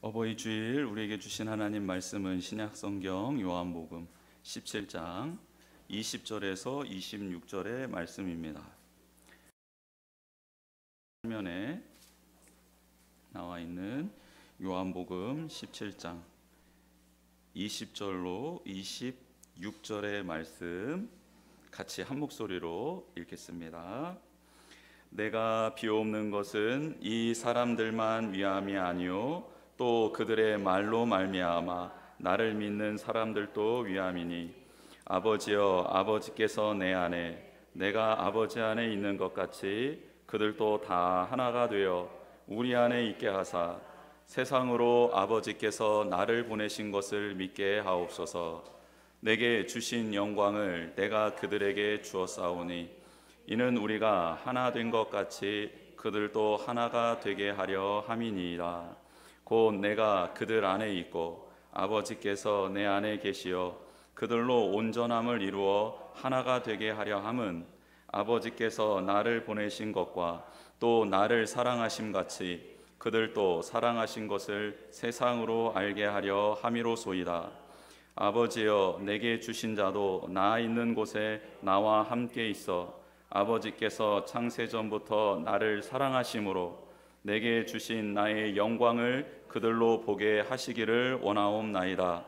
어버이 주일 우리에게 주신 하나님 말씀은 신약성경 요한복음 17장 20절에서 26절의 말씀입니다. 화면에 나와 있는 요한복음 17장 20절로 26절의 말씀 같이 한 목소리로 읽겠습니다. 내가 비옵는 것은 이 사람들만 위함이 아니요 또 그들의 말로 말미암아 나를 믿는 사람들도 위함이니 아버지여 아버지께서 내 안에 내가 아버지 안에 있는 것 같이 그들도 다 하나가 되어 우리 안에 있게 하사 세상으로 아버지께서 나를 보내신 것을 믿게 하옵소서. 내게 주신 영광을 내가 그들에게 주었사오니 이는 우리가 하나 된 것 같이 그들도 하나가 되게 하려 함이니이다. 곧 내가 그들 안에 있고 아버지께서 내 안에 계시어 그들로 온전함을 이루어 하나가 되게 하려 함은 아버지께서 나를 보내신 것과 또 나를 사랑하심 같이 그들도 사랑하신 것을 세상으로 알게 하려 함이로소이다. 아버지여 내게 주신 자도 나 있는 곳에 나와 함께 있어 아버지께서 창세전부터 나를 사랑하심으로 내게 주신 나의 영광을 그들로 보게 하시기를 원하옵나이다.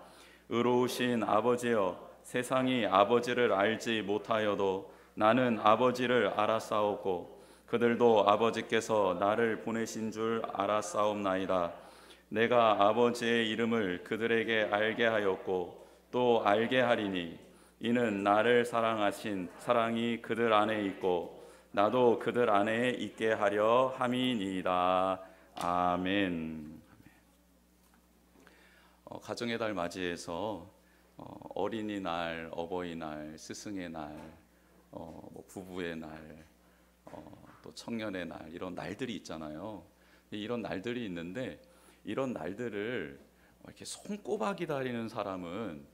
의로우신 아버지여 세상이 아버지를 알지 못하여도 나는 아버지를 알았사오고 그들도 아버지께서 나를 보내신 줄 알았사옵나이다. 내가 아버지의 이름을 그들에게 알게 하였고 또 알게 하리니 이는 나를 사랑하신 사랑이 그들 안에 있고 나도 그들 안에 있게 하려 함이니이다. 아멘. 가정의 달 맞이해서 어린이날, 어버이날, 스승의 날, 부부의 날, 또 청년의 날 이런 날들이 있잖아요. 이런 날들이 있는데 이런 날들을 이렇게 손꼽아 기다리는 사람은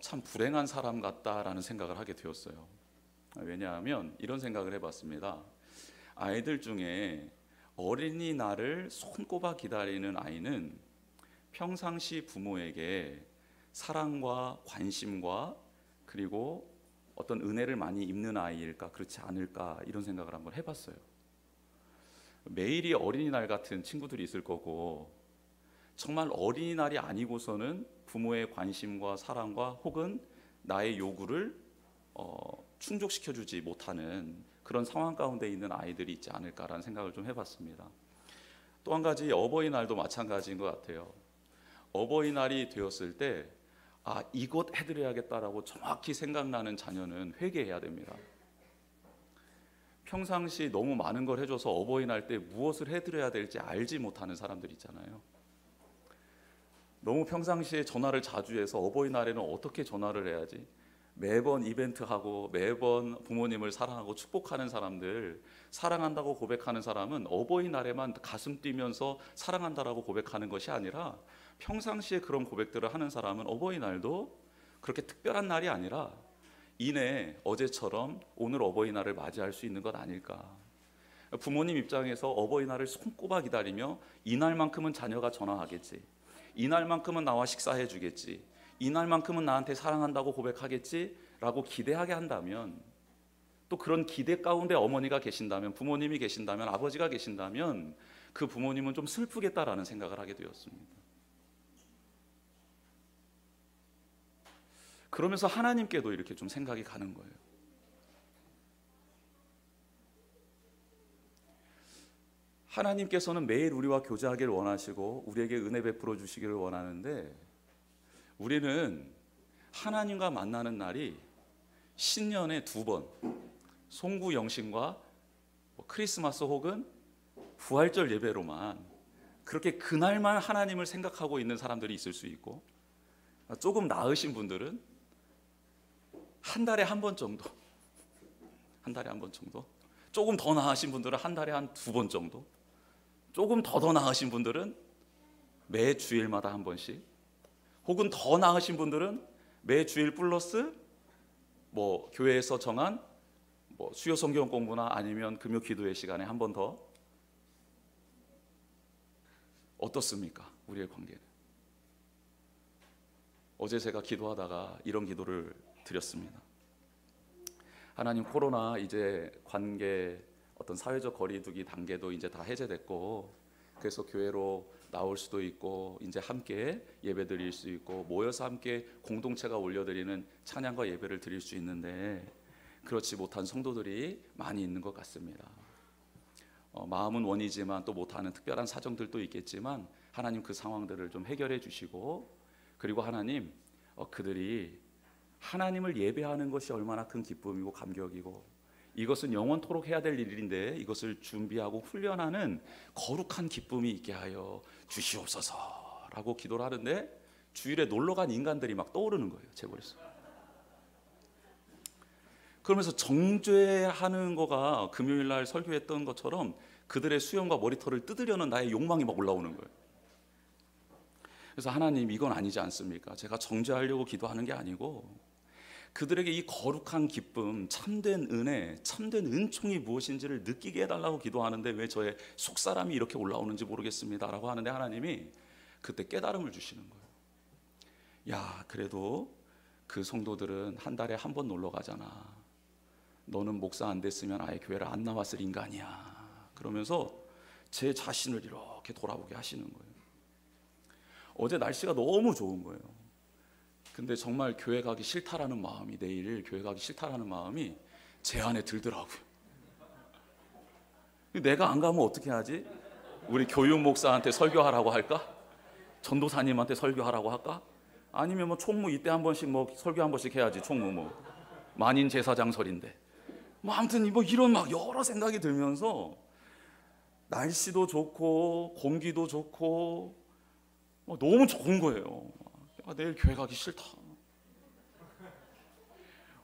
참 불행한 사람 같다라는 생각을 하게 되었어요. 왜냐하면 이런 생각을 해봤습니다. 아이들 중에 어린이날을 손꼽아 기다리는 아이는 평상시 부모에게 사랑과 관심과 그리고 어떤 은혜를 많이 입는 아이일까 그렇지 않을까 이런 생각을 한번 해봤어요. 매일이 어린이날 같은 친구들이 있을 거고 정말 어린이날이 아니고서는 부모의 관심과 사랑과 혹은 나의 요구를 충족시켜주지 못하는 그런 상황 가운데 있는 아이들이 있지 않을까라는 생각을 좀 해봤습니다. 또 한 가지 어버이날도 마찬가지인 것 같아요. 어버이날이 되었을 때 이것 해드려야겠다라고 정확히 생각나는 자녀는 회개해야 됩니다. 평상시 너무 많은 걸 해줘서 어버이날 때 무엇을 해드려야 될지 알지 못하는 사람들 있잖아요. 너무 평상시에 전화를 자주 해서 어버이날에는 어떻게 전화를 해야지 매번 이벤트하고 매번 부모님을 사랑하고 축복하는 사람들, 사랑한다고 고백하는 사람은 어버이날에만 가슴 뛰면서 사랑한다라고 고백하는 것이 아니라 평상시에 그런 고백들을 하는 사람은 어버이날도 그렇게 특별한 날이 아니라 이내 어제처럼 오늘 어버이날을 맞이할 수 있는 것 아닐까. 부모님 입장에서 어버이날을 손꼽아 기다리며 이날만큼은 자녀가 전화하겠지, 이날만큼은 나와 식사해 주겠지, 이날만큼은 나한테 사랑한다고 고백하겠지라고 기대하게 한다면, 또 그런 기대 가운데 어머니가 계신다면, 부모님이 계신다면, 아버지가 계신다면 그 부모님은 좀 슬프겠다라는 생각을 하게 되었습니다. 그러면서 하나님께도 이렇게 좀 생각이 가는 거예요. 하나님께서는 매일 우리와 교제하기를 원하시고 우리에게 은혜 베풀어 주시기를 원하는데 우리는 하나님과 만나는 날이 신년에 2번 송구영신과 크리스마스 혹은 부활절 예배로만 그렇게 그날만 하나님을 생각하고 있는 사람들이 있을 수 있고, 조금 나으신 분들은 한 달에 한 번 정도, 조금 더 나으신 분들은 한 달에 한 2번 정도, 조금 더 나으신 분들은 매 주일마다 한 번씩, 혹은 더 나으신 분들은 매 주일 플러스 교회에서 정한 수요 성경 공부나 아니면 금요 기도회 시간에 한 번 더. 어떻습니까? 우리의 관계는. 어제 제가 기도하다가 이런 기도를 드렸습니다. 하나님, 코로나 이제 관계 어떤 사회적 거리두기 단계도 이제 다 해제됐고, 그래서 교회로 나올 수도 있고 이제 함께 예배드릴 수 있고 모여서 함께 공동체가 올려드리는 찬양과 예배를 드릴 수 있는데 그렇지 못한 성도들이 많이 있는 것 같습니다. 마음은 원이지만 또 못하는 특별한 사정들도 있겠지만 하나님 그 상황들을 좀 해결해 주시고, 그리고 하나님 그들이 하나님을 예배하는 것이 얼마나 큰 기쁨이고 감격이고 이것은 영원토록 해야 될 일인데 이것을 준비하고 훈련하는 거룩한 기쁨이 있게 하여 주시옵소서라고 기도를 하는데 주일에 놀러간 인간들이 막 떠오르는 거예요, 제 머릿속에. 그러면서 정죄하는 거가 금요일 날 설교했던 것처럼 그들의 수염과 머리털을 뜯으려는 나의 욕망이 막 올라오는 거예요. 그래서 하나님, 이건 아니지 않습니까? 제가 정죄하려고 기도하는 게 아니고 그들에게 이 거룩한 기쁨, 참된 은혜, 참된 은총이 무엇인지를 느끼게 해달라고 기도하는데 왜 저의 속사람이 이렇게 올라오는지 모르겠습니다 라고 하는데 하나님이 그때 깨달음을 주시는 거예요. 야, 그래도 그 성도들은 한 달에 한 번 놀러 가잖아. 너는 목사 안 됐으면 아예 교회를 안 나왔을 인간이야. 그러면서 제 자신을 이렇게 돌아보게 하시는 거예요. 어제 날씨가 너무 좋은 거예요. 근데 정말 교회 가기 싫다라는 마음이, 내일 교회 가기 싫다라는 마음이 제 안에 들더라고요. 내가 안 가면 어떻게 하지? 우리 교육 목사한테 설교하라고 할까? 전도사님한테 설교하라고 할까? 아니면 뭐 총무 이때 한 번씩 뭐 설교 한 번씩 해야지. 총무 뭐 만인 제사장설인데 뭐 아무튼 뭐 이런 막 여러 생각이 들면서 날씨도 좋고 공기도 좋고 너무 좋은 거예요. 내일 교회 가기 싫다.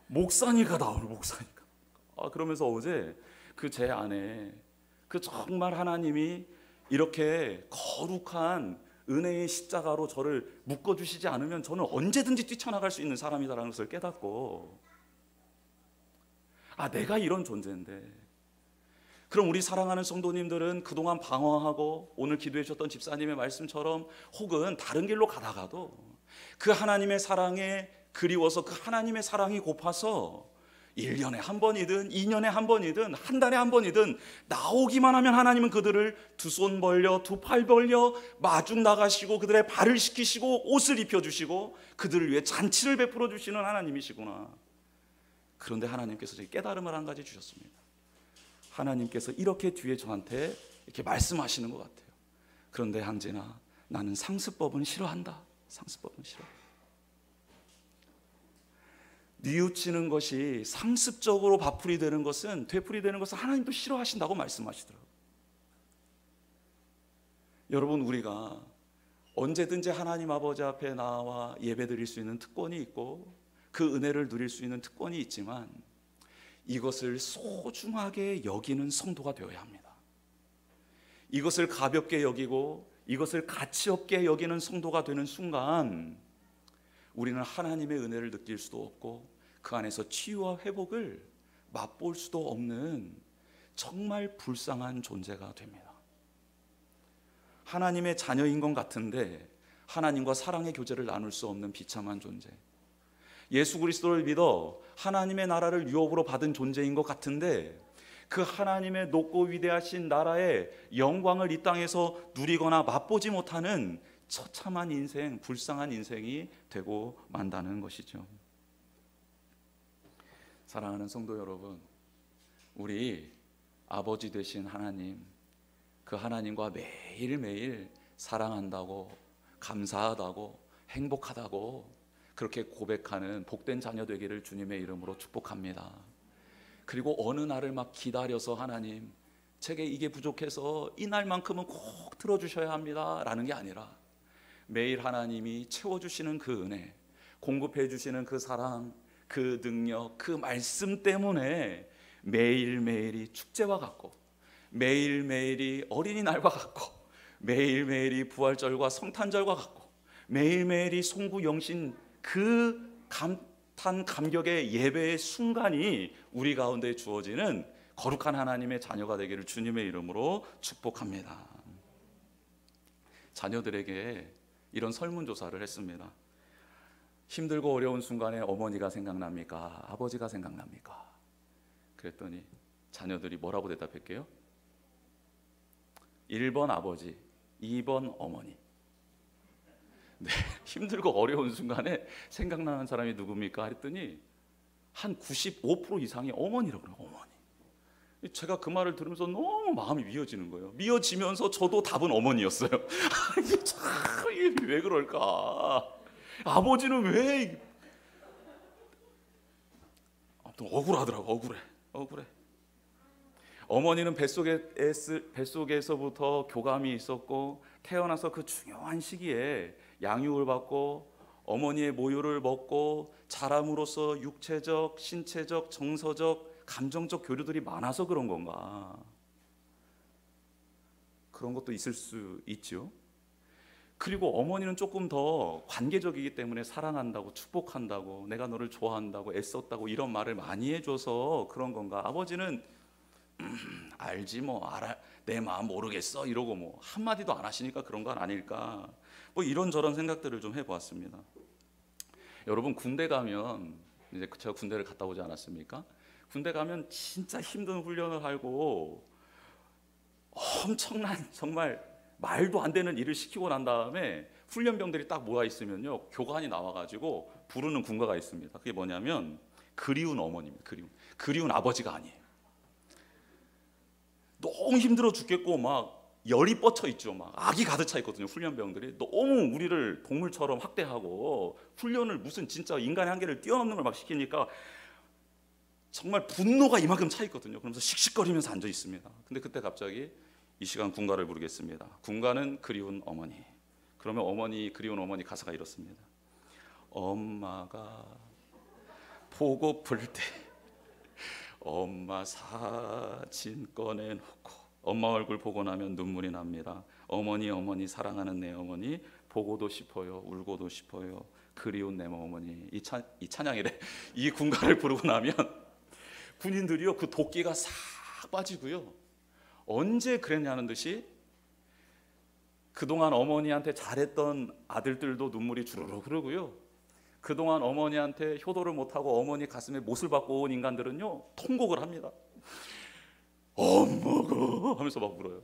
목사니까 나올 목사니까. 그러면서 어제 그 제 안에 그 정말 하나님이 이렇게 거룩한 은혜의 십자가로 저를 묶어주시지 않으면 저는 언제든지 뛰쳐나갈 수 있는 사람이다라는 것을 깨닫고, 내가 이런 존재인데, 그럼 우리 사랑하는 성도님들은 그동안 방황하고 오늘 기도해 주셨던 집사님의 말씀처럼 혹은 다른 길로 가다가도 그 하나님의 사랑에 그리워서 그 하나님의 사랑이 고파서 1년에 한 번이든 2년에 한 번이든 한 달에 한 번이든 나오기만 하면 하나님은 그들을 두 손 벌려 두 팔 벌려 마중 나가시고 그들의 발을 씻기시고 옷을 입혀주시고 그들을 위해 잔치를 베풀어 주시는 하나님이시구나. 그런데 하나님께서 저에게 깨달음을 한 가지 주셨습니다. 하나님께서 이렇게 뒤에 저한테 이렇게 말씀하시는 것 같아요. 그런데 항진아, 나는 상습법은 싫어한다. 상습법은 싫어. 뉘우치는 것이 상습적으로 밥풀이 되는 것은, 되풀이 되는 것은 하나님도 싫어하신다고 말씀하시더라고요. 여러분, 우리가 언제든지 하나님 아버지 앞에 나와 예배드릴 수 있는 특권이 있고 그 은혜를 누릴 수 있는 특권이 있지만 이것을 소중하게 여기는 성도가 되어야 합니다. 이것을 가볍게 여기고 이것을 가치 없게 여기는 성도가 되는 순간 우리는 하나님의 은혜를 느낄 수도 없고 그 안에서 치유와 회복을 맛볼 수도 없는 정말 불쌍한 존재가 됩니다. 하나님의 자녀인 것 같은데 하나님과 사랑의 교제를 나눌 수 없는 비참한 존재, 예수 그리스도를 믿어 하나님의 나라를 유업으로 받은 존재인 것 같은데 그 하나님의 높고 위대하신 나라의 영광을 이 땅에서 누리거나 맛보지 못하는 처참한 인생, 불쌍한 인생이 되고 만다는 것이죠. 사랑하는 성도 여러분, 우리 아버지 되신 하나님, 그 하나님과 매일매일 사랑한다고, 감사하다고, 행복하다고 그렇게 고백하는 복된 자녀 되기를 주님의 이름으로 축복합니다. 그리고 어느 날을 막 기다려서 하나님, 제게 이게 부족해서 이 날만큼은 꼭 들어주셔야 합니다 라는 게 아니라 매일 하나님이 채워주시는 그 은혜, 공급해 주시는 그 사랑, 그 능력, 그 말씀 때문에 매일매일이 축제와 같고 매일매일이 어린이날과 같고 매일매일이 부활절과 성탄절과 같고 매일매일이 송구영신 그 감탄 감격의 예배의 순간이 우리 가운데 주어지는 거룩한 하나님의 자녀가 되기를 주님의 이름으로 축복합니다. 자녀들에게 이런 설문조사를 했습니다. 힘들고 어려운 순간에 어머니가 생각납니까? 아버지가 생각납니까? 그랬더니 자녀들이 뭐라고 대답할게요? 1번 아버지, 2번 어머니. 네, 힘들고 어려운 순간에 생각나는 사람이 누굽니까? 했더니 한 95% 이상이 어머니라고 그래요. 어머니. 제가 그 말을 들으면서 너무 마음이 미어지는 거예요. 미어지면서 저도 답은 어머니였어요. 이게 왜 그럴까? 아버지는 왜? 아무튼 억울하더라고. 억울해. 어머니는 뱃속에서부터 교감이 있었고 태어나서 그 중요한 시기에 양육을 받고 어머니의 모유를 먹고 자람으로써 육체적, 신체적, 정서적, 감정적 교류들이 많아서 그런 건가? 그런 것도 있을 수 있죠. 그리고 어머니는 조금 더 관계적이기 때문에 사랑한다고, 축복한다고, 내가 너를 좋아한다고, 애썼다고 이런 말을 많이 해줘서 그런 건가? 아버지는 알지 뭐, 알아, 내 마음 모르겠어 이러고 뭐 한마디도 안 하시니까 그런 건 아닐까? 뭐 이런저런 생각들을 좀 해보았습니다. 여러분, 군대 가면, 이제 제가 군대를 갔다 오지 않았습니까? 군대 가면 진짜 힘든 훈련을 하고 엄청난 정말 말도 안 되는 일을 시키고 난 다음에 훈련병들이 딱 모여 있으면요, 교관이 나와가지고 부르는 군가가 있습니다. 그게 뭐냐면 그리운 어머니입니다. 그리운 아버지가 아니에요. 너무 힘들어 죽겠고 막 열이 뻗쳐 있죠. 막 악이 가득 차 있거든요. 훈련병들이 너무 우리를 동물처럼 학대하고 훈련을 무슨 진짜 인간의 한계를 뛰어넘는 걸 막 시키니까 정말 분노가 이만큼 차 있거든요. 그러면서 씩씩거리면서 앉아 있습니다. 근데 그때 갑자기 이 시간 군가를 부르겠습니다. 군가는 그리운 어머니. 그러면 그리운 어머니 가사가 이렇습니다. 엄마가 보고플 때 엄마 사진 꺼내놓고 엄마 얼굴 보고 나면 눈물이 납니다. 어머니 사랑하는 내 어머니 보고도 싶어요. 울고도 싶어요. 그리운 내 어머니. 이 찬양이래. 이 군가를 부르고 나면 군인들이요, 그 도끼가 싹 빠지고요, 언제 그랬냐는 듯이 그동안 어머니한테 잘했던 아들들도 눈물이 주르륵 흐르고요, 그동안 어머니한테 효도를 못하고 어머니 가슴에 못을 박고 온 인간들은요 통곡을 합니다. 엄마가 하면서 막 울어요.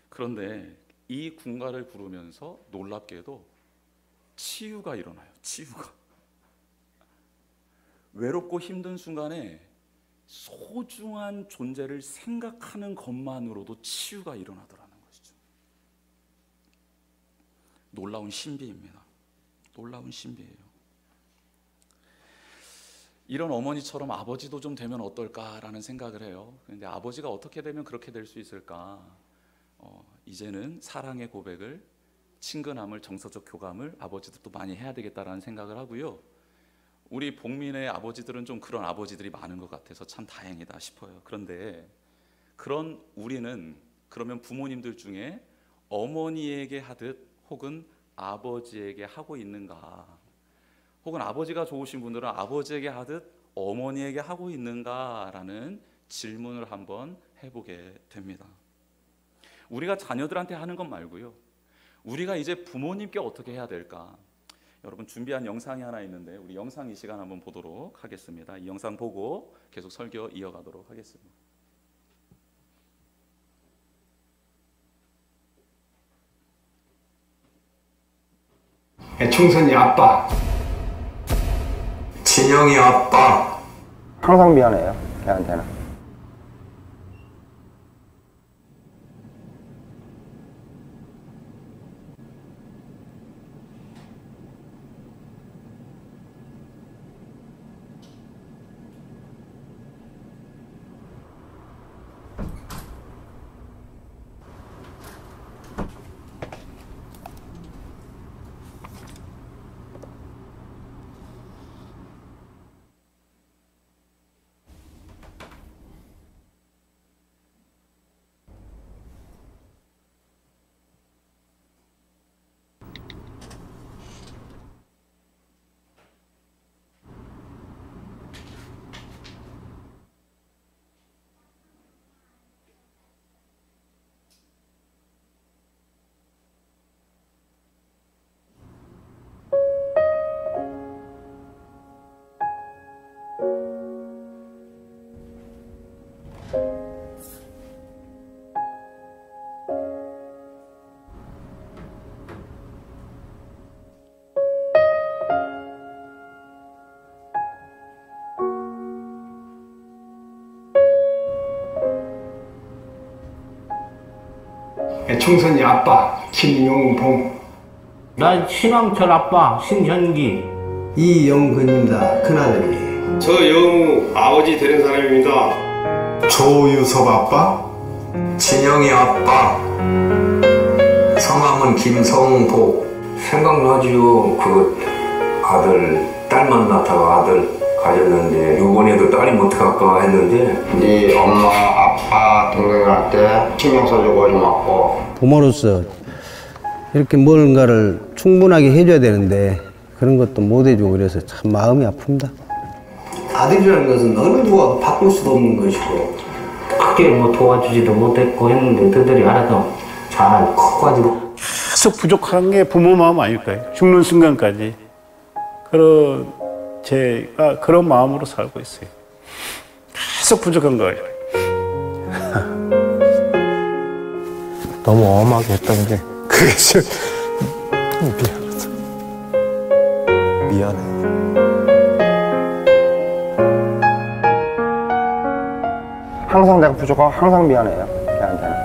그런데 이 군가를 부르면서 놀랍게도 치유가 일어나요. 치유가. 외롭고 힘든 순간에 소중한 존재를 생각하는 것만으로도 치유가 일어나더라는 것이죠. 놀라운 신비입니다. 놀라운 신비예요. 이런 어머니처럼 아버지도 좀 되면 어떨까라는 생각을 해요. 그런데 아버지가 어떻게 되면 그렇게 될 수 있을까? 이제는 사랑의 고백을, 친근함을, 정서적 교감을 아버지들도 많이 해야 되겠다라는 생각을 하고요. 우리 복민의 아버지들은 좀 그런 아버지들이 많은 것 같아서 참 다행이다 싶어요. 그런데 그런 우리는 그러면 부모님들 중에 어머니에게 하듯 혹은 아버지에게 하고 있는가? 혹은 아버지가 좋으신 분들은 아버지에게 하듯 어머니에게 하고 있는가라는 질문을 한번 해보게 됩니다. 우리가 자녀들한테 하는 것 말고요, 우리가 이제 부모님께 어떻게 해야 될까? 여러분, 준비한 영상이 하나 있는데 우리 영상 이 시간 한번 보도록 하겠습니다. 이 영상 보고 계속 설교 이어가도록 하겠습니다. 총선이 아빠, 진영이 아빠. 항상 미안해요, 걔한테는. 총선이 아빠 김용봉. 난 신왕철 아빠 신현기. 이영근입니다. 큰아들이. 저 영우 아버지 되는 사람입니다. 조유섭 아빠. 진영이 아빠. 성함은 김성복. 생각나지요. 그 아들 딸 만났다가 아들 가졌는데 이번에도 딸이 못할까 했는데 네 엄마, 아빠, 동생한테 신경 써주고 고맙고. 부모로서 이렇게 뭔가를 충분하게 해줘야 되는데 그런 것도 못 해주고 그래서 참 마음이 아픕니다. 아들이라는 것은 어느 누가 바꿀 수도 없는 것이고 크게 뭐 도와주지도 못했고 했는데 그들이 알아서 잘 커가지고 계속 부족한 게 부모 마음 아닐까요? 죽는 순간까지. 제가 그런 마음으로 살고 있어요. 계속 부족한 거예요. 너무 엄하게 했던 게 그게 좀 미안해. 항상 내가 부족하고 항상 미안해요. 걔한테는.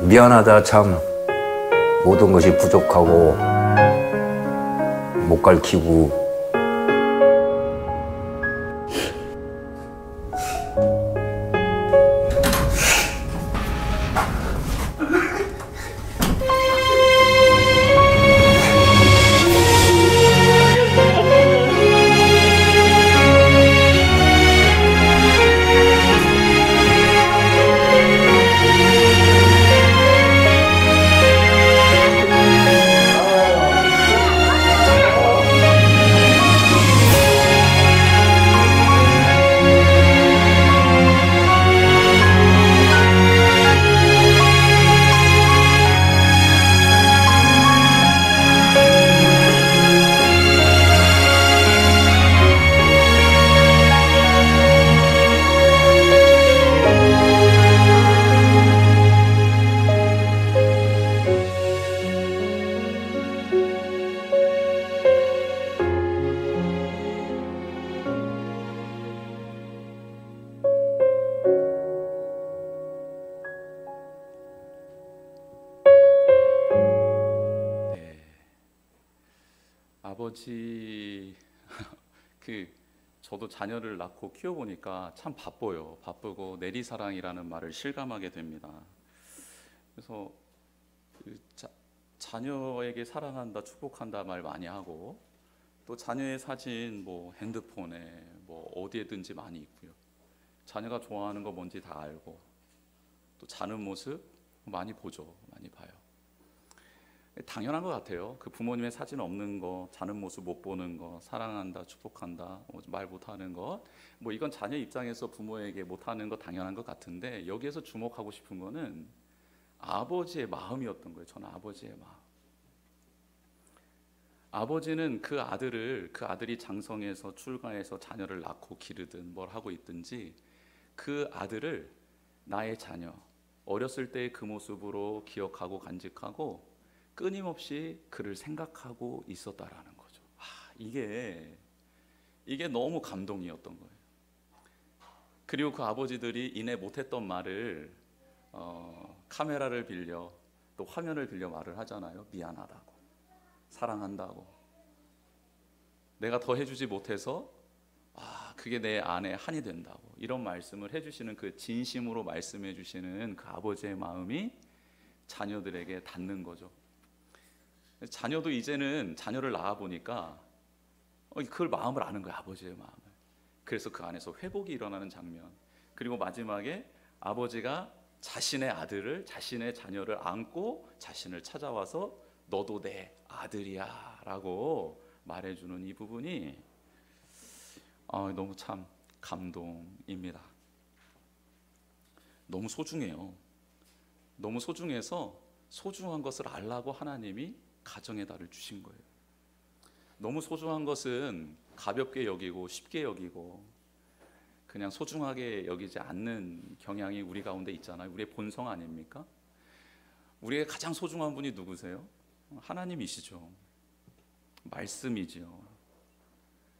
미안하다 참. 모든 것이 부족하고 못 가르치고 아버지 저도 자녀를 낳고 키워보니까 참 바쁘고 내리사랑이라는 말을 실감하게 됩니다. 그래서 자녀에게 사랑한다, 축복한다 말 많이 하고 또 자녀의 사진 뭐 핸드폰에 뭐 어디에든지 많이 있고요. 자녀가 좋아하는 거 뭔지 다 알고 또 자는 모습 많이 보죠, 많이 봐요. 당연한 것 같아요. 그 부모님의 사진 없는 거, 자는 모습 못 보는 거, 사랑한다, 축복한다, 말 못하는 것, 뭐 이건 자녀 입장에서 부모에게 못하는 거 당연한 것 같은데 여기에서 주목하고 싶은 거는 아버지의 마음이었던 거예요. 저는 아버지의 마음. 아버지는 그 아들이 장성해서 출가해서 자녀를 낳고 기르든 뭘 하고 있든지 그 아들을 나의 자녀, 어렸을 때의 그 모습으로 기억하고 간직하고 끊임없이 그를 생각하고 있었다라는 거죠. 이게 너무 감동이었던 거예요. 그리고 그 아버지들이 이내 못했던 말을 카메라를 빌려 또 화면을 빌려 말을 하잖아요. 미안하다고, 사랑한다고, 내가 더 해주지 못해서 그게 내 안에 한이 된다고 이런 말씀을 해주시는 그 진심으로 말씀해 주시는 그 아버지의 마음이 자녀들에게 닿는 거죠. 자녀도 이제는 자녀를 낳아 보니까 그 마음을 아는 거예요. 아버지의 마음을. 그래서 그 안에서 회복이 일어나는 장면, 그리고 마지막에 아버지가 자신의 아들을, 자신의 자녀를 안고 자신을 찾아와서 너도 내 아들이야 라고 말해주는 이 부분이 너무 참 감동입니다. 너무 소중해요. 너무 소중해서 소중한 것을 알라고 하나님이 가정의 달을 주신 거예요. 너무 소중한 것은 가볍게 여기고 쉽게 여기고 그냥 소중하게 여기지 않는 경향이 우리 가운데 있잖아요. 우리의 본성 아닙니까? 우리의 가장 소중한 분이 누구세요? 하나님이시죠. 말씀이지요.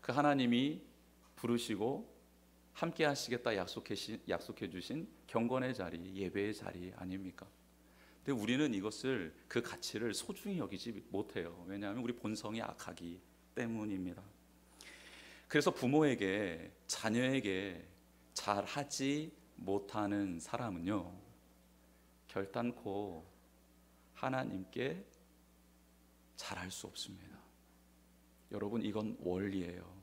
그 하나님이 부르시고 함께 하시겠다 약속해 주신 경건의 자리, 예배의 자리 아닙니까? 근데 우리는 이것을, 그 가치를 소중히 여기지 못해요. 왜냐하면 우리 본성이 악하기 때문입니다. 그래서 부모에게, 자녀에게 잘하지 못하는 사람은요, 결단코 하나님께 잘할 수 없습니다. 여러분, 이건 원리예요.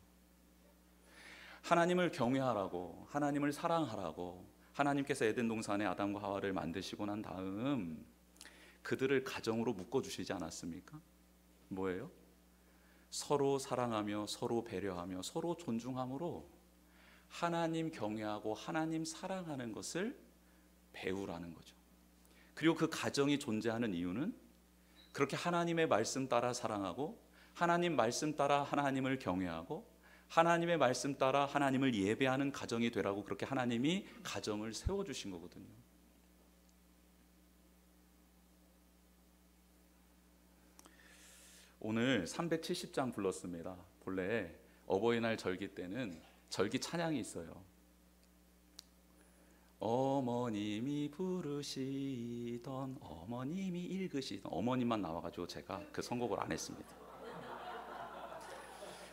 하나님을 경외하라고, 하나님을 사랑하라고 하나님께서 에덴 동산에 아담과 하와를 만드시고 난 다음 그들을 가정으로 묶어주시지 않았습니까? 뭐예요? 서로 사랑하며 서로 배려하며 서로 존중함으로 하나님 경외하고 하나님 사랑하는 것을 배우라는 거죠. 그리고 그 가정이 존재하는 이유는 그렇게 하나님의 말씀 따라 사랑하고 하나님 말씀 따라 하나님을 경외하고 하나님의 말씀 따라 하나님을 예배하는 가정이 되라고 그렇게 하나님이 가정을 세워주신 거거든요. 오늘 370장 불렀습니다. 본래 어버이날 절기 때는 절기 찬양이 있어요. 어머님이 부르시던, 어머님이 읽으시던, 어머님만 나와가지고 제가 그 선곡을 안 했습니다.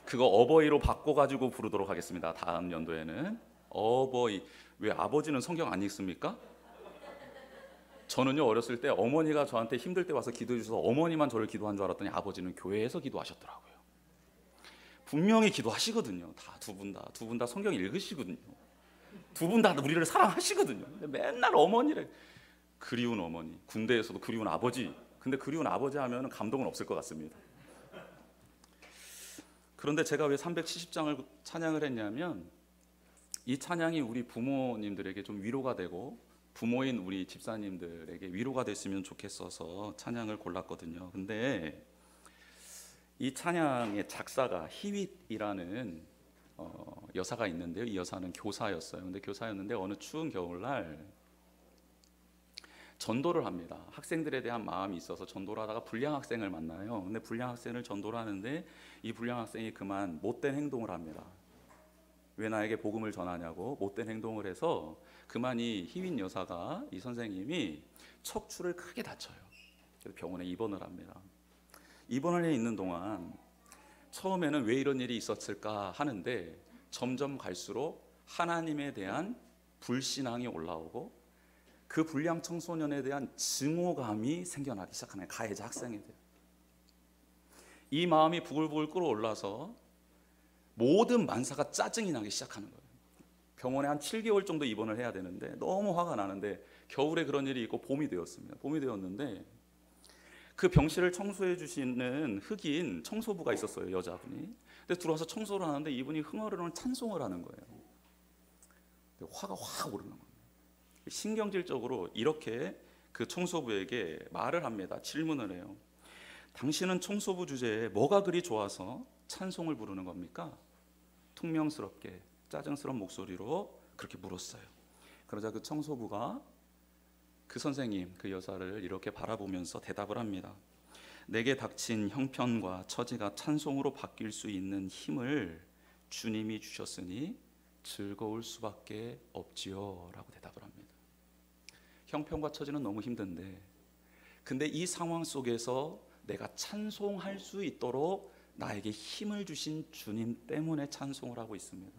그거 어버이로 바꿔가지고 부르도록 하겠습니다. 다음 연도에는 어버이. 왜 아버지는 성경 안 읽습니까? 저는요, 어렸을 때 어머니가 저한테 힘들 때 와서 기도해 주셔서 어머니만 저를 기도한 줄 알았더니 아버지는 교회에서 기도하셨더라고요. 분명히 기도하시거든요. 다 두 분 다 성경 읽으시거든요. 두 분 다 우리를 사랑하시거든요. 근데 맨날 어머니래. 그리운 어머니, 군대에서도 그리운 아버지. 근데 그리운 아버지 하면 감동은 없을 것 같습니다. 그런데 제가 왜 370장을 찬양을 했냐면, 이 찬양이 우리 부모님들에게 좀 위로가 되고 부모인 우리 집사님들에게 위로가 됐으면 좋겠어서 찬양을 골랐거든요. 근데 이 찬양의 작사가 희윗이라는 여사가 있는데요. 이 여사는 교사였어요. 근데 교사였는데 어느 추운 겨울날 전도를 합니다. 학생들에 대한 마음이 있어서 전도를 하다가 불량 학생을 만나요. 근데 불량 학생을 전도를 하는데 이 불량 학생이 그만 못된 행동을 합니다. 왜 나에게 복음을 전하냐고 못된 행동을 해서 그만 이 희윈 여사가, 이 선생님이 척추를 크게 다쳐요. 그래서 병원에 입원을 합니다. 입원을 해 있는 동안 처음에는 왜 이런 일이 있었을까 하는데 점점 갈수록 하나님에 대한 불신앙이 올라오고 그 불량 청소년에 대한 증오감이 생겨나기 시작하는, 가해자 학생에 대한 이 마음이 부글부글 끓어올라서 모든 만사가 짜증이 나기 시작하는 거예요. 병원에 한 7개월 정도 입원을 해야 되는데 너무 화가 나는데 겨울에 그런 일이 있고 봄이 되었습니다. 봄이 되었는데 그 병실을 청소해 주시는 흑인 청소부가 있었어요, 여자분이. 근데 들어와서 청소를 하는데 이분이 흥얼흥얼 찬송을 하는 거예요. 화가 확 오르는 거예요. 신경질적으로 이렇게 그 청소부에게 말을 합니다. 질문을 해요. 당신은 청소부 주제에 뭐가 그리 좋아서 찬송을 부르는 겁니까? 퉁명스럽게 짜증스러운 목소리로 그렇게 물었어요. 그러자 그 청소부가 그 선생님, 그 여사를 이렇게 바라보면서 대답을 합니다. 내게 닥친 형편과 처지가 찬송으로 바뀔 수 있는 힘을 주님이 주셨으니 즐거울 수밖에 없지요 라고 대답을 합니다. 형편과 처지는 너무 힘든데 근데 이 상황 속에서 내가 찬송할 수 있도록 나에게 힘을 주신 주님 때문에 찬송을 하고 있습니다.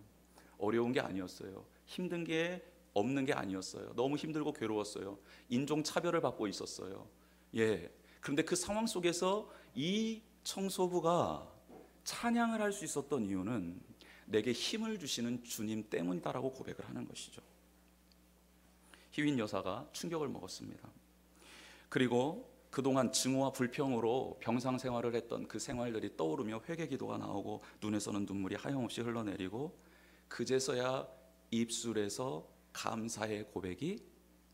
어려운 게 아니었어요. 힘든 게 없는 게 아니었어요. 너무 힘들고 괴로웠어요. 인종차별을 받고 있었어요. 예. 그런데 그 상황 속에서 이 청소부가 찬양을 할 수 있었던 이유는 내게 힘을 주시는 주님 때문이다라고 고백을 하는 것이죠. 희윈 여사가 충격을 먹었습니다. 그리고 그동안 증오와 불평으로 병상 생활을 했던 그 생활들이 떠오르며 회개 기도가 나오고 눈에서는 눈물이 하염없이 흘러내리고 그제서야 입술에서 감사의 고백이,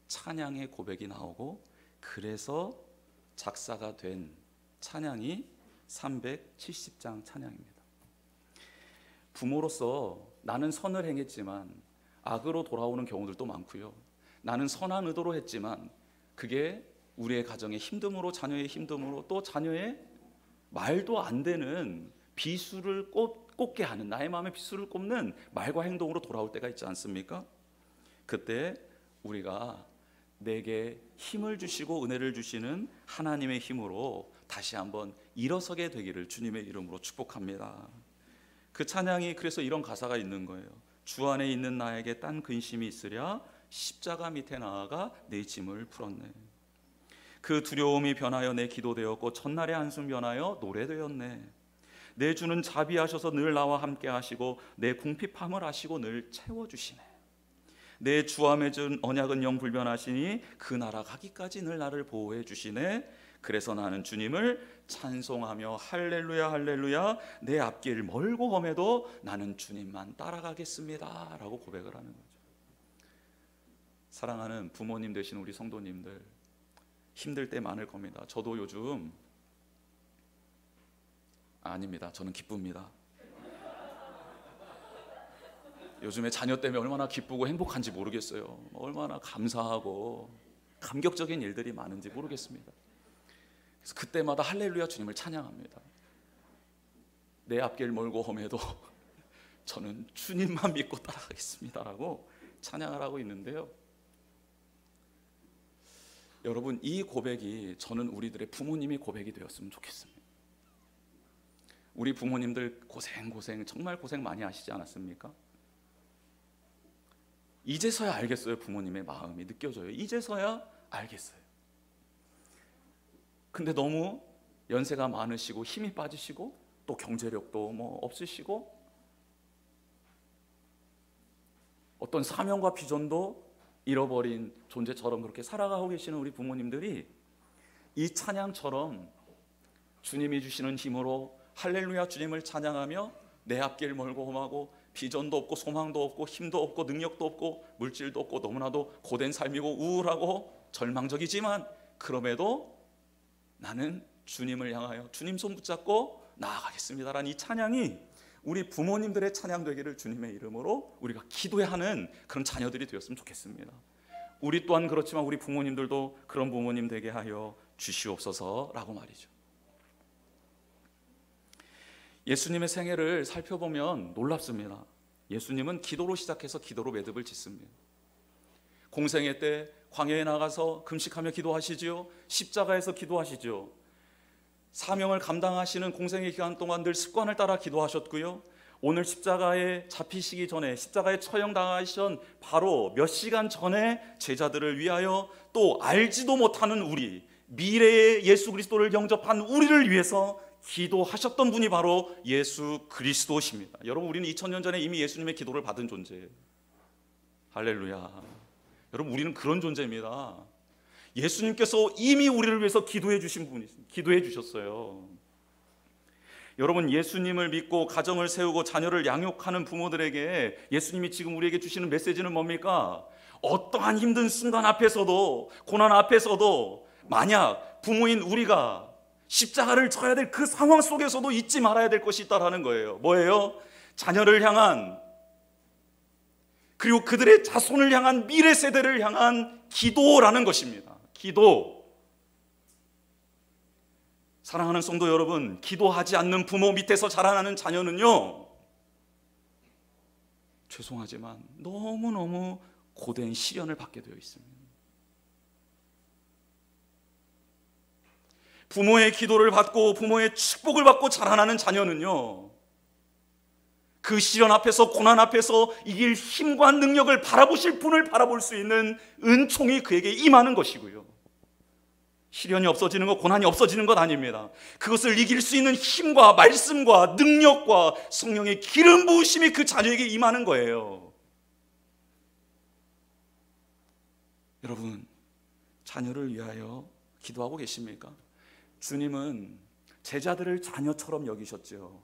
찬양의 고백이 나오고 그래서 작사가 된 찬양이 370장 찬양입니다. 부모로서 나는 선을 행했지만 악으로 돌아오는 경우들도 많고요. 나는 선한 의도로 했지만 그게 우리의 가정의 힘듦으로, 자녀의 힘듦으로, 또 자녀의 말도 안 되는 비수를 곱게 하는, 나의 마음에 비수를 꼽는 말과 행동으로 돌아올 때가 있지 않습니까? 그때 우리가 내게 힘을 주시고 은혜를 주시는 하나님의 힘으로 다시 한번 일어서게 되기를 주님의 이름으로 축복합니다. 그 찬양이 그래서 이런 가사가 있는 거예요. 주 안에 있는 나에게 딴 근심이 있으랴 십자가 밑에 나아가 내 짐을 풀었네. 그 두려움이 변하여 내 기도되었고 첫날의 한숨 변하여 노래되었네. 내 주는 자비하셔서 늘 나와 함께 하시고 내 궁핍함을 아시고 늘 채워주시네. 내 주와 맺은 언약은 영 불변하시니 그 나라 가기까지 늘 나를 보호해 주시네. 그래서 나는 주님을 찬송하며 할렐루야 할렐루야 내 앞길 멀고 험해도 나는 주님만 따라가겠습니다 라고 고백을 하는 거죠. 사랑하는 부모님 되신 우리 성도님들, 힘들 때 많을 겁니다. 저도 요즘 아닙니다. 저는 기쁩니다. 요즘에 자녀 때문에 얼마나 기쁘고 행복한지 모르겠어요. 얼마나 감사하고 감격적인 일들이 많은지 모르겠습니다. 그래서 그때마다 할렐루야 주님을 찬양합니다. 내 앞길 멀고 험해도 저는 주님만 믿고 따라가겠습니다라고 찬양을 하고 있는데요. 여러분, 이 고백이 저는 우리들의 부모님의 고백이 되었으면 좋겠습니다. 우리 부모님들 고생 정말 고생 많이 하시지 않았습니까? 이제서야 알겠어요. 부모님의 마음이 느껴져요. 이제서야 알겠어요. 근데 너무 연세가 많으시고 힘이 빠지시고 또 경제력도 없으시고 어떤 사명과 비전도 잃어버린 존재처럼 그렇게 살아가고 계시는 우리 부모님들이 이 찬양처럼 주님이 주시는 힘으로 할렐루야 주님을 찬양하며 내 앞길 멀고 험하고 비전도 없고 소망도 없고 힘도 없고 능력도 없고 물질도 없고 너무나도 고된 삶이고 우울하고 절망적이지만 그럼에도 나는 주님을 향하여 주님 손 붙잡고 나아가겠습니다라는 이 찬양이 우리 부모님들의 찬양 되기를 주님의 이름으로 우리가 기도하는 그런 자녀들이 되었으면 좋겠습니다. 우리 또한 그렇지만 우리 부모님들도 그런 부모님 되게 하여 주시옵소서라고 말이죠. 예수님의 생애를 살펴보면 놀랍습니다. 예수님은 기도로 시작해서 기도로 매듭을 짓습니다. 공생애 때 광야에 나가서 금식하며 기도하시지요. 십자가에서 기도하시죠. 사명을 감당하시는 공생의 기간 동안 늘 습관을 따라 기도하셨고요. 오늘 십자가에 잡히시기 전에 십자가에 처형당하기 전 바로 몇 시간 전에 제자들을 위하여 또 알지도 못하는 우리 미래의 예수 그리스도를 영접한 우리를 위해서 기도하셨던 분이 바로 예수 그리스도십니다. 여러분, 우리는 2000년 전에 이미 예수님의 기도를 받은 존재예요. 할렐루야. 여러분, 우리는 그런 존재입니다. 예수님께서 이미 우리를 위해서 기도해 주신 분이 기도해 주셨어요. 여러분, 예수님을 믿고 가정을 세우고 자녀를 양육하는 부모들에게 예수님이 지금 우리에게 주시는 메시지는 뭡니까? 어떠한 힘든 순간 앞에서도 고난 앞에서도 만약 부모인 우리가 십자가를 져야 될 그 상황 속에서도 잊지 말아야 될 것이 있다라는 거예요. 뭐예요? 자녀를 향한 그리고 그들의 자손을 향한 미래 세대를 향한 기도라는 것입니다. 기도. 사랑하는 성도 여러분, 기도하지 않는 부모 밑에서 자라나는 자녀는요, 죄송하지만 너무너무 고된 시련을 받게 되어 있습니다. 부모의 기도를 받고 부모의 축복을 받고 자라나는 자녀는요, 그 시련 앞에서 고난 앞에서 이길 힘과 능력을 바라보실 분을 바라볼 수 있는 은총이 그에게 임하는 것이고요. 시련이 없어지는 것, 고난이 없어지는 것 아닙니다. 그것을 이길 수 있는 힘과 말씀과 능력과 성령의 기름 부으심이 그 자녀에게 임하는 거예요. 여러분, 자녀를 위하여 기도하고 계십니까? 주님은 제자들을 자녀처럼 여기셨죠.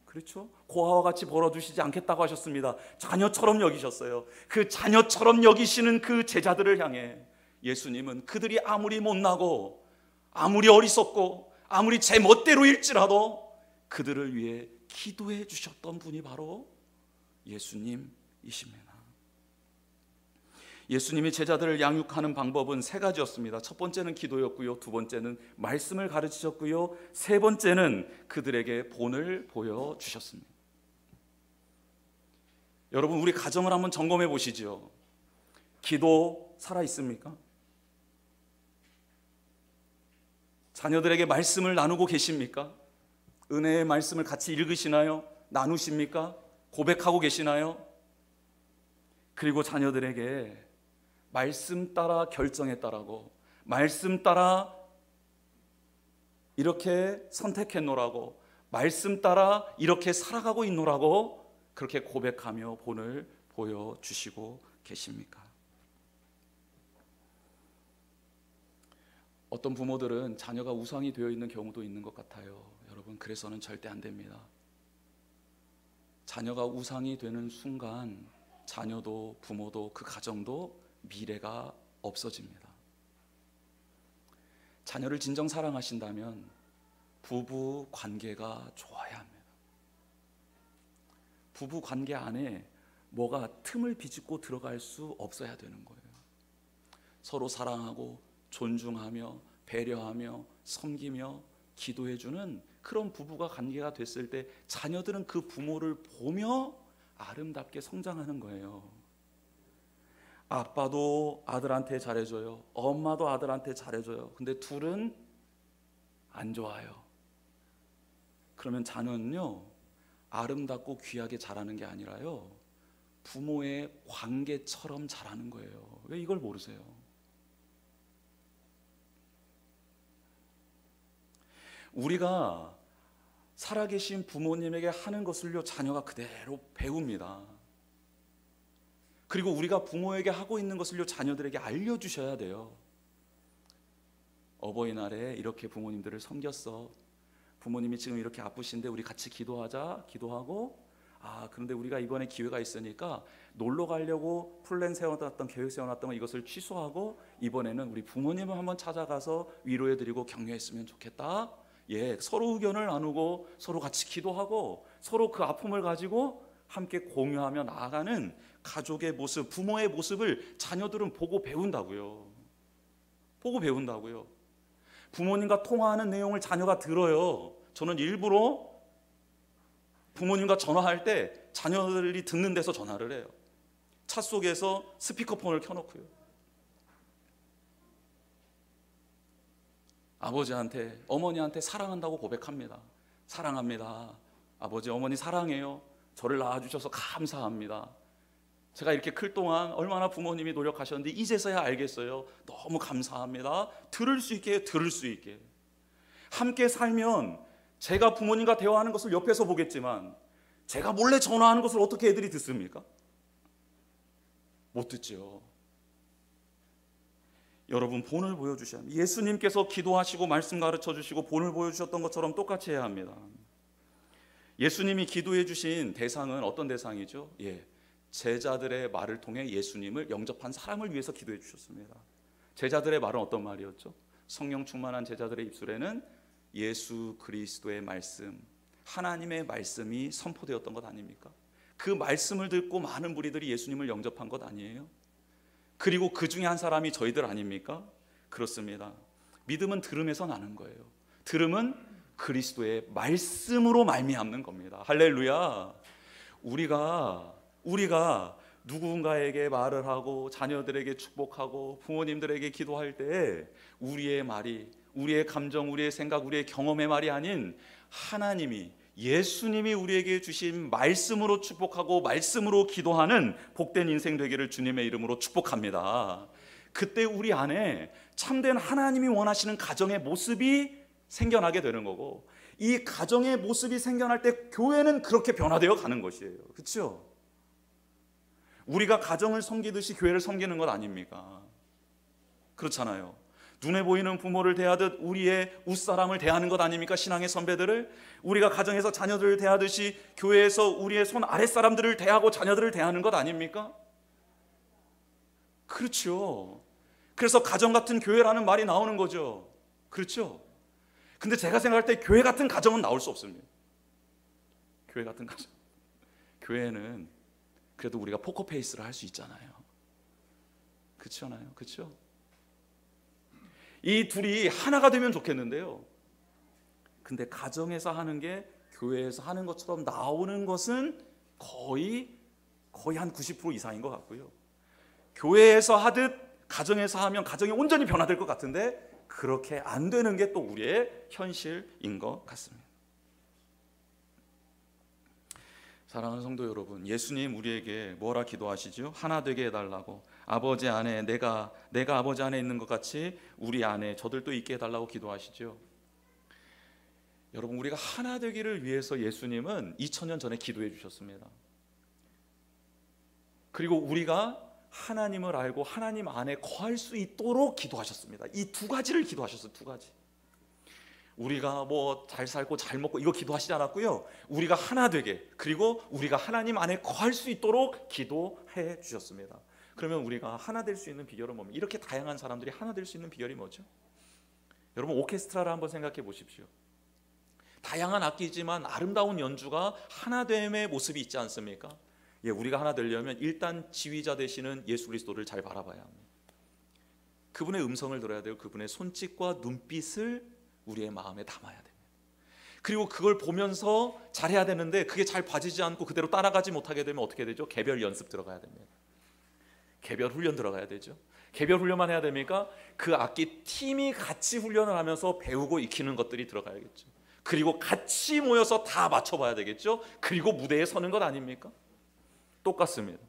그렇죠? 고아와 같이 벌어주시지 않겠다고 하셨습니다. 자녀처럼 여기셨어요. 그 자녀처럼 여기시는 그 제자들을 향해 예수님은 그들이 아무리 못나고 아무리 어리석고 아무리 제 멋대로일지라도 그들을 위해 기도해 주셨던 분이 바로 예수님이십니다. 예수님이 제자들을 양육하는 방법은 세 가지였습니다. 첫 번째는 기도였고요, 두 번째는 말씀을 가르치셨고요, 세 번째는 그들에게 본을 보여주셨습니다. 여러분, 우리 가정을 한번 점검해 보시죠. 기도 살아 있습니까? 자녀들에게 말씀을 나누고 계십니까? 은혜의 말씀을 같이 읽으시나요? 나누십니까? 고백하고 계시나요? 그리고 자녀들에게 말씀 따라 결정했다라고, 말씀 따라 이렇게 선택했노라고, 말씀 따라 이렇게 살아가고 있노라고 그렇게 고백하며 본을 보여주시고 계십니까? 어떤 부모들은 자녀가 우상이 되어 있는 경우도 있는 것 같아요. 여러분, 그래서는 절대 안 됩니다. 자녀가 우상이 되는 순간 자녀도 부모도 그 가정도 미래가 없어집니다. 자녀를 진정 사랑하신다면 부부 관계가 좋아야 합니다. 부부 관계 안에 뭐가 틈을 비집고 들어갈 수 없어야 되는 거예요. 서로 사랑하고 존중하며 배려하며 섬기며 기도해주는 그런 부부가 관계가 됐을 때 자녀들은 그 부모를 보며 아름답게 성장하는 거예요. 아빠도 아들한테 잘해줘요. 엄마도 아들한테 잘해줘요. 근데 둘은 안 좋아요. 그러면 자녀는요, 아름답고 귀하게 자라는 게 아니라요, 부모의 관계처럼 자라는 거예요. 왜 이걸 모르세요? 우리가 살아계신 부모님에게 하는 것을요, 자녀가 그대로 배웁니다. 그리고 우리가 부모에게 하고 있는 것을요, 자녀들에게 알려주셔야 돼요. 어버이날에 이렇게 부모님들을 섬겼어. 부모님이 지금 이렇게 아프신데 우리 같이 기도하자. 기도하고, 그런데 우리가 이번에 기회가 있으니까 놀러 가려고 플랜 세워놨던, 계획 세워놨던 거 이것을 취소하고 이번에는 우리 부모님을 한번 찾아가서 위로해드리고 격려했으면 좋겠다. 예, 서로 의견을 나누고 서로 같이 기도하고 서로 그 아픔을 가지고 함께 공유하며 나아가는 가족의 모습, 부모의 모습을 자녀들은 보고 배운다고요. 보고 배운다고요. 부모님과 통화하는 내용을 자녀가 들어요. 저는 일부러 부모님과 전화할 때 자녀들이 듣는 데서 전화를 해요. 차 속에서 스피커폰을 켜놓고요. 아버지한테, 어머니한테 사랑한다고 고백합니다. 사랑합니다. 아버지, 어머니 사랑해요. 저를 낳아주셔서 감사합니다. 제가 이렇게 클 동안 얼마나 부모님이 노력하셨는데 이제서야 알겠어요. 너무 감사합니다. 들을 수 있게, 들을 수 있게. 함께 살면 제가 부모님과 대화하는 것을 옆에서 보겠지만 제가 몰래 전화하는 것을 어떻게 애들이 듣습니까? 못 듣죠. 여러분, 본을 보여주셔야 합니다. 예수님께서 기도하시고 말씀 가르쳐 주시고 본을 보여주셨던 것처럼 똑같이 해야 합니다. 예수님이 기도해 주신 대상은 어떤 대상이죠? 제자들의 말을 통해 예수님을 영접한 사람을 위해서 기도해 주셨습니다. 제자들의 말은 어떤 말이었죠? 성령 충만한 제자들의 입술에는 예수 그리스도의 말씀, 하나님의 말씀이 선포되었던 것 아닙니까? 그 말씀을 듣고 많은 무리들이 예수님을 영접한 것 아니에요? 그리고 그 중에 한 사람이 저희들 아닙니까? 그렇습니다. 믿음은 들음에서 나는 거예요. 들음은 그리스도의 말씀으로 말미암는 겁니다. 할렐루야. 우리가 누군가에게 말을 하고 자녀들에게 축복하고 부모님들에게 기도할 때 우리의 말이, 우리의 감정, 우리의 생각, 우리의 경험의 말이 아닌 하나님이, 예수님이 우리에게 주신 말씀으로 축복하고 말씀으로 기도하는 복된 인생 되기를 주님의 이름으로 축복합니다. 그때 우리 안에 참된 하나님이 원하시는 가정의 모습이 생겨나게 되는 거고, 이 가정의 모습이 생겨날 때 교회는 그렇게 변화되어 가는 것이에요. 그렇죠? 우리가 가정을 섬기듯이 교회를 섬기는 것 아닙니까? 그렇잖아요. 눈에 보이는 부모를 대하듯 우리의 웃사람을 대하는 것 아닙니까? 신앙의 선배들을. 우리가 가정에서 자녀들을 대하듯이 교회에서 우리의 손 아랫사람들을 대하고 자녀들을 대하는 것 아닙니까? 그렇죠. 그래서 가정 같은 교회라는 말이 나오는 거죠. 그렇죠. 근데 제가 생각할 때 교회 같은 가정은 나올 수 없습니다. 교회 같은 가정. 교회는 그래도 우리가 포커페이스를 할 수 있잖아요. 그렇잖아요. 그렇죠? 이 둘이 하나가 되면 좋겠는데요. 근데 가정에서 하는 게 교회에서 하는 것처럼 나오는 것은 거의 거의 한 90% 이상인 것 같고요. 교회에서 하듯 가정에서 하면 가정이 온전히 변화될 것 같은데 그렇게 안 되는 게 또 우리의 현실인 것 같습니다. 사랑하는 성도 여러분, 예수님 우리에게 뭐라 기도하시죠? 하나 되게 해달라고. 아버지 안에 내가 아버지 안에 있는 것 같이 우리 안에 저들도 있게 해달라고 기도하시죠. 여러분, 우리가 하나 되기를 위해서 예수님은 2000년 전에 기도해 주셨습니다. 그리고 우리가 하나님을 알고 하나님 안에 거할 수 있도록 기도하셨습니다. 이 두 가지를 기도하셨어요. 두 가지. 우리가 뭐 잘 살고 잘 먹고 이거 기도하시지 않았고요. 우리가 하나 되게, 그리고 우리가 하나님 안에 거할 수 있도록 기도해 주셨습니다. 그러면 우리가 하나 될 수 있는 비결은 뭡니까? 이렇게 다양한 사람들이 하나 될 수 있는 비결이 뭐죠? 여러분, 오케스트라를 한번 생각해 보십시오. 다양한 악기지만 아름다운 연주가 하나됨의 모습이 있지 않습니까? 예, 우리가 하나 되려면 일단 지휘자 되시는 예수 그리스도를 잘 바라봐야 합니다. 그분의 음성을 들어야 되고 그분의 손짓과 눈빛을 우리의 마음에 담아야 됩니다. 그리고 그걸 보면서 잘해야 되는데 그게 잘 봐지지 않고 그대로 따라가지 못하게 되면 어떻게 되죠? 개별 연습 들어가야 됩니다. 개별 훈련 들어가야 되죠. 개별 훈련만 해야 됩니까? 그 악기 팀이 같이 훈련을 하면서 배우고 익히는 것들이 들어가야겠죠. 그리고 같이 모여서 다 맞춰봐야 되겠죠. 그리고 무대에 서는 것 아닙니까? 똑같습니다.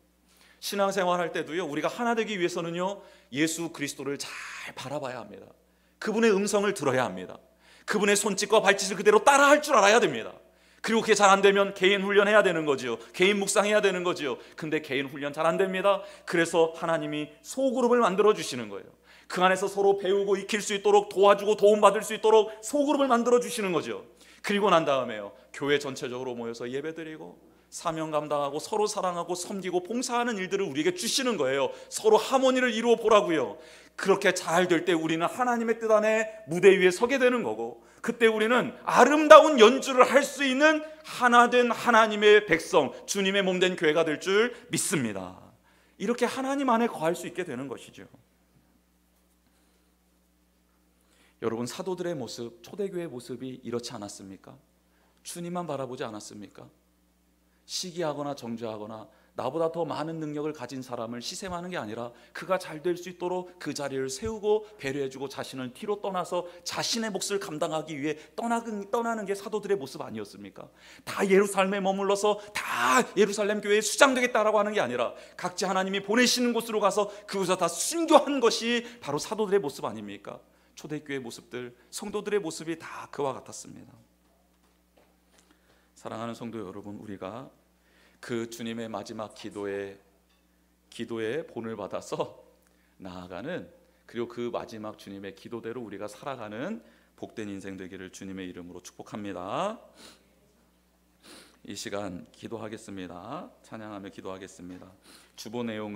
신앙생활 할 때도요, 우리가 하나 되기 위해서는요, 예수 그리스도를 잘 바라봐야 합니다. 그분의 음성을 들어야 합니다. 그분의 손짓과 발짓을 그대로 따라 할 줄 알아야 됩니다. 그리고 그게 잘 안 되면 개인 훈련해야 되는 거지요. 개인 묵상해야 되는 거지요. 근데 개인 훈련 잘 안 됩니다. 그래서 하나님이 소그룹을 만들어 주시는 거예요. 그 안에서 서로 배우고 익힐 수 있도록 도와주고 도움받을 수 있도록 소그룹을 만들어 주시는 거죠. 그리고 난 다음에요, 교회 전체적으로 모여서 예배드리고 사명 감당하고 서로 사랑하고 섬기고 봉사하는 일들을 우리에게 주시는 거예요. 서로 하모니를 이루어 보라고요. 그렇게 잘 될 때 우리는 하나님의 뜻 안에 무대 위에 서게 되는 거고, 그때 우리는 아름다운 연주를 할 수 있는 하나된 하나님의 백성, 주님의 몸된 교회가 될 줄 믿습니다. 이렇게 하나님 안에 거할 수 있게 되는 것이죠. 여러분, 사도들의 모습, 초대교회의 모습이 이렇지 않았습니까? 주님만 바라보지 않았습니까? 시기하거나 정죄하거나 나보다 더 많은 능력을 가진 사람을 시샘하는 게 아니라 그가 잘 될 수 있도록 그 자리를 세우고 배려해주고 자신을 뒤로 떠나서 자신의 몫을 감당하기 위해 떠나는 게 사도들의 모습 아니었습니까? 다 예루살렘에 머물러서 다 예루살렘 교회에 수장되겠다라고 하는 게 아니라 각자 하나님이 보내시는 곳으로 가서 그곳에서 다 순교한 것이 바로 사도들의 모습 아닙니까? 초대교회의 모습들, 성도들의 모습이 다 그와 같았습니다. 사랑하는 성도 여러분, 우리가 그 주님의 마지막 기도의 본을 받아서 나아가는, 그리고 그 마지막 주님의 기도대로 우리가 살아가는 복된 인생 되기를 주님의 이름으로 축복합니다. 이 시간 기도하겠습니다. 찬양하며 기도하겠습니다. 주보 내용을